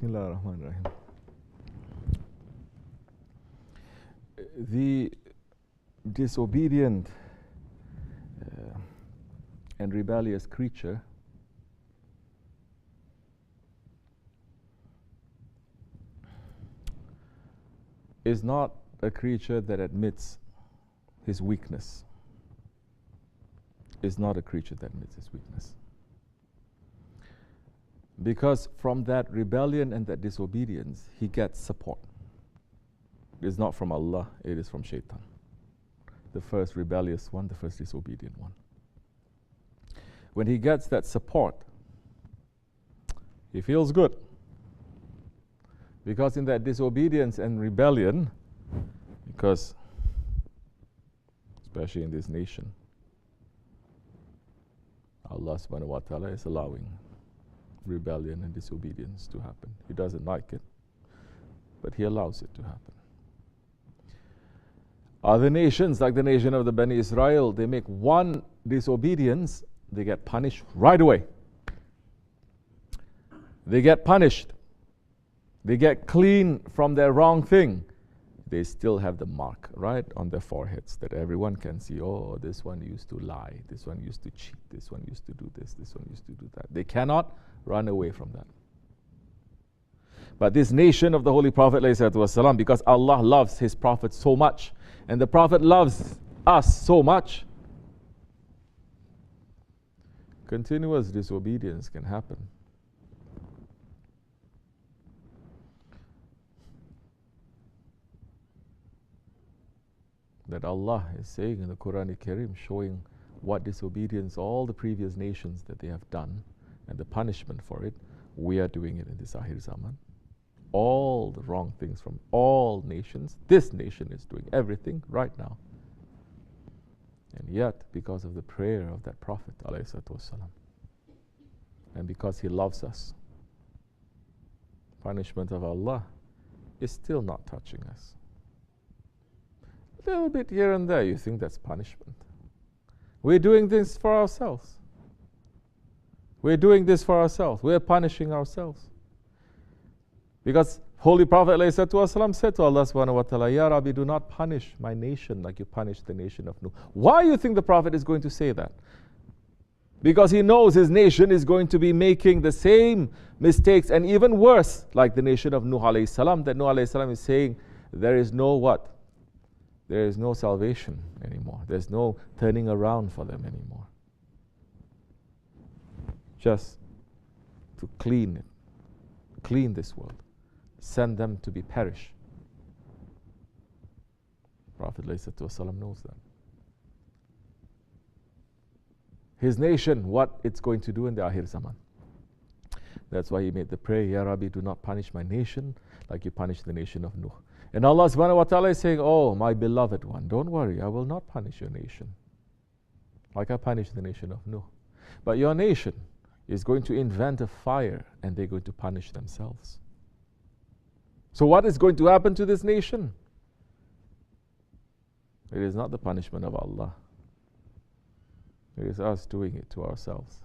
Bismillah ar-Rahman ar-Rahim. The disobedient and rebellious creature is not a creature that admits his weakness. Is not a creature that admits his weakness. Because from that rebellion and that disobedience, he gets support. It is not from Allah, it is from Shaitan. The first rebellious one, the first disobedient one. When he gets that support, he feels good. Because in that disobedience and rebellion, because especially in this nation, Allah subhanahu wa ta'ala is allowing rebellion and disobedience to happen. He doesn't like it, but He allows it to happen. Other nations, like the nation of the Bani Israel, they make one disobedience, they get punished right away. They get punished. They get clean from their wrong thing. They still have the mark right on their foreheads that everyone can see. Oh, this one used to lie. This one used to cheat. This one used to do this. This one used to do that. They cannot run away from that. But this nation of the Holy Prophet ﷺ, because Allah loves His Prophet so much, and the Prophet loves us so much, continuous disobedience can happen. That Allah is saying in the Quran Kareem, showing what disobedience all the previous nations that they have done and the punishment for it, we are doing it in this Akhir Zaman. All the wrong things from all nations, this nation is doing everything right now. And yet, because of the prayer of that Prophet ﷺ, and because he loves us, punishment of Allah is still not touching us. A little bit here and there, you think that's punishment. We're doing this for ourselves. We're doing this for ourselves. We're punishing ourselves. Because Holy Prophet ﷺ said to Allah subhanahu wa ta'ala, Ya Rabbi, do not punish my nation like you punished the nation of Nuh. Why do you think the Prophet is going to say that? Because he knows his nation is going to be making the same mistakes and even worse, like the nation of Nuh alayhi salam, that Nuh alayhi salam is saying, there is no what? There is no salvation anymore. There's no turning around for them anymore. Just to clean it, clean this world, send them to be perished. Prophet ﷺ knows that. His nation, what it's going to do in the Akhir Zaman. That's why he made the prayer, Ya Rabbi, do not punish my nation like you punished the nation of Nuh. And Allah subhanahu wa ta'ala is saying, oh, my beloved one, don't worry, I will not punish your nation like I punished the nation of Nuh. But your nation is going to invent a fire and they're going to punish themselves. So what is going to happen to this nation? It is not the punishment of Allah. It is us doing it to ourselves.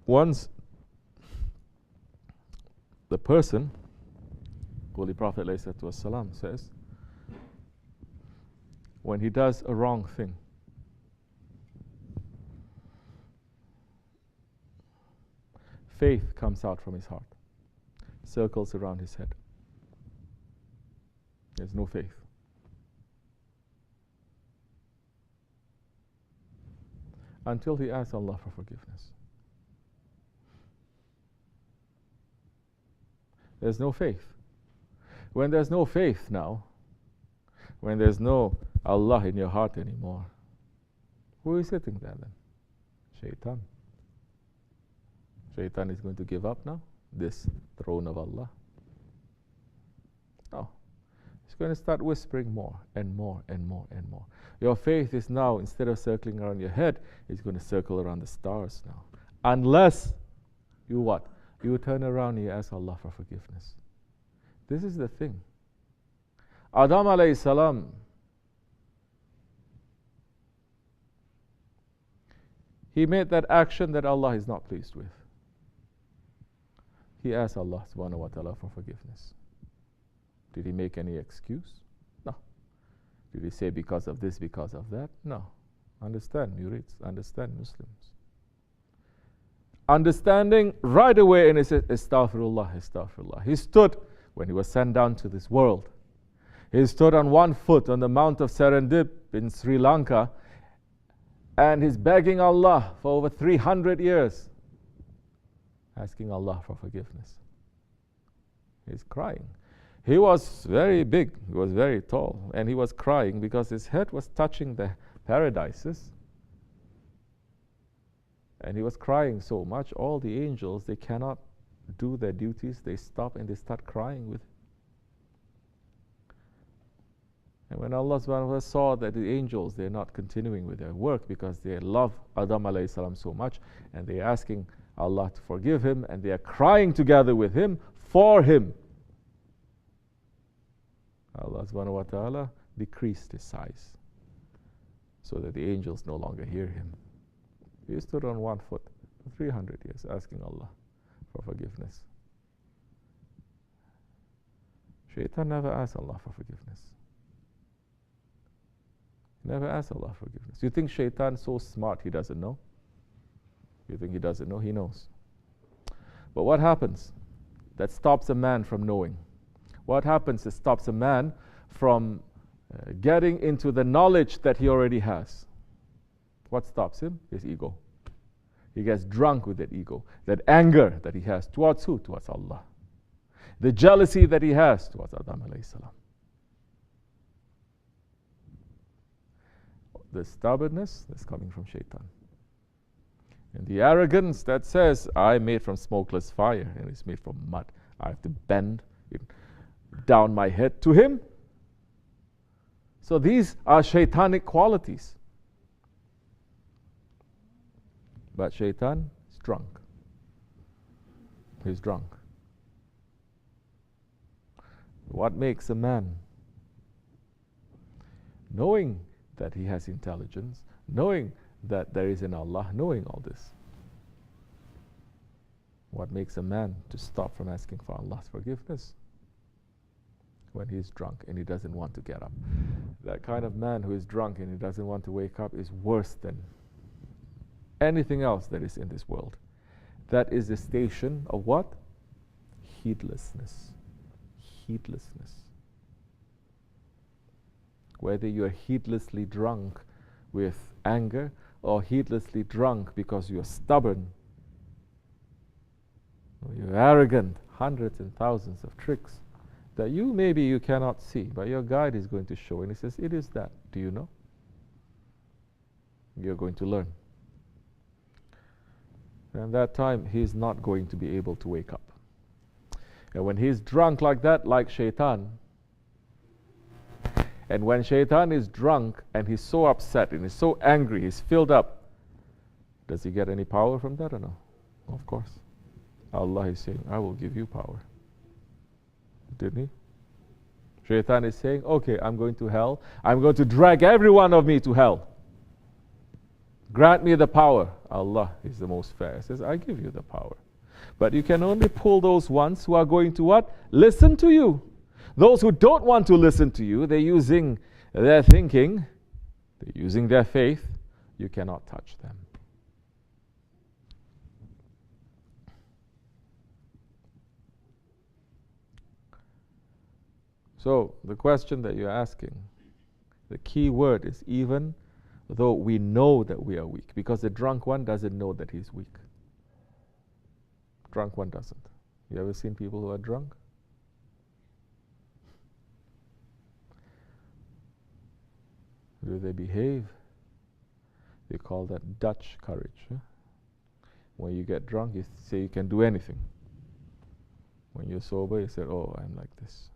Once the person, Holy Prophet ﷺ says, when he does a wrong thing, faith comes out from his heart, circles around his head. There's no faith. Until he asks Allah for forgiveness. There's no faith. When there's no faith now, when there's no Allah in your heart anymore, who is sitting there then? Shaitan. Shaitan is going to give up now, this throne of Allah. No. It's going to start whispering more and more and more and more. Your faith is now, instead of circling around your head, it's going to circle around the stars now. Unless you what? You turn around and you ask Allah for forgiveness. This is the thing. Adam alayhi salam, he made that action that Allah is not pleased with. He asked Allah subhanahu wa ta'ala for forgiveness. Did he make any excuse? No. Did he say because of this, because of that? No. Understand, Murids, understand, Muslims. Understanding right away, and he said, Astaghfirullah, Astaghfirullah. He stood, when he was sent down to this world, he stood on one foot on the Mount of Serendip in Sri Lanka, and he's begging Allah for over 300 years, asking Allah for forgiveness. He's crying. He was very big, he was very tall, and he was crying because his head was touching the paradises. And he was crying so much, all the angels, they cannot do their duties. They stop and they start crying with him. And when Allah subhanahu wa ta'ala saw that the angels, they're not continuing with their work because they love Adam alayhi salam so much, and they're asking Allah to forgive him, and they are crying together with him for him, Allah subhanahu wa ta'ala decreased his size so that the angels no longer hear him. He stood on one foot for 300 years asking Allah for forgiveness. Shaitan never asked Allah for forgiveness. Never asked Allah for forgiveness. You think Shaitan's so smart he doesn't know? You think he doesn't know? He knows. But what happens that stops a man from knowing? What happens that stops a man from getting into the knowledge that he already has? What stops him? His ego. He gets drunk with that ego, that anger that he has towards who? Towards Allah. The jealousy that he has towards Adam alayhi salam. The stubbornness that's coming from Shaitan. And the arrogance that says, I'm made from smokeless fire and it's made from mud. I have to bend down my head to him. So these are shaitanic qualities. But Shaitan is drunk. He's drunk. What makes a man? Knowing that he has intelligence, knowing that there is an Allah, knowing all this. What makes a man to stop from asking for Allah's forgiveness? When he's drunk and he doesn't want to get up. That kind of man who is drunk and he doesn't want to wake up is worse than anything else that is in this world. That is the station of what? Heedlessness. Heedlessness. Whether you are heedlessly drunk with anger or heedlessly drunk because you are stubborn, or you're arrogant, hundreds and thousands of tricks that maybe you cannot see, but your guide is going to show, and he says, it is that. Do you know? You're going to learn. And that time, he's not going to be able to wake up. And when he's drunk like that, like Shaitan, and when Shaitan is drunk and he's so upset and he's so angry, he's filled up, does he get any power from that or no? Of course. Allah is saying, I will give you power. Didn't he? Shaitan is saying, okay, I'm going to hell. I'm going to drag every one of me to hell. Grant me the power. Allah is the most fair. He says, I give you the power. But you can only pull those ones who are going to what? Listen to you. Those who don't want to listen to you, they're using their thinking, they're using their faith, you cannot touch them. So, the question that you're asking, the key word is even though we know that we are weak, because the drunk one doesn't know that he's weak. Drunk one doesn't. You ever seen people who are drunk? Do they behave? They call that Dutch courage. Huh? When you get drunk, you say you can do anything. When you're sober, you say, oh, I'm like this.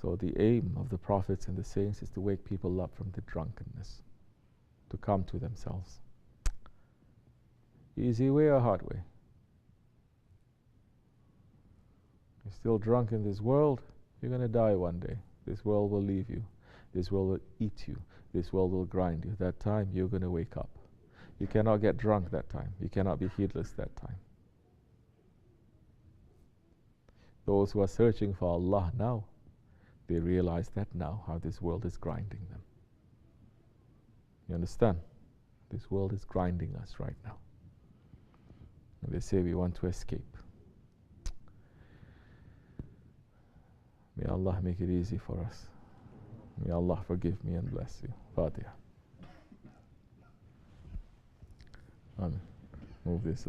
So the aim of the prophets and the saints is to wake people up from the drunkenness, to come to themselves. Easy way or hard way? You're still drunk in this world, you're going to die one day. This world will leave you. This world will eat you. This world will grind you. That time you're going to wake up. You cannot get drunk that time. You cannot be heedless that time. Those who are searching for Allah now, they realize that now, how this world is grinding them. You understand? This world is grinding us right now. And they say we want to escape. May Allah make it easy for us. May Allah forgive me and bless you. Fatiha. Amen. Move this.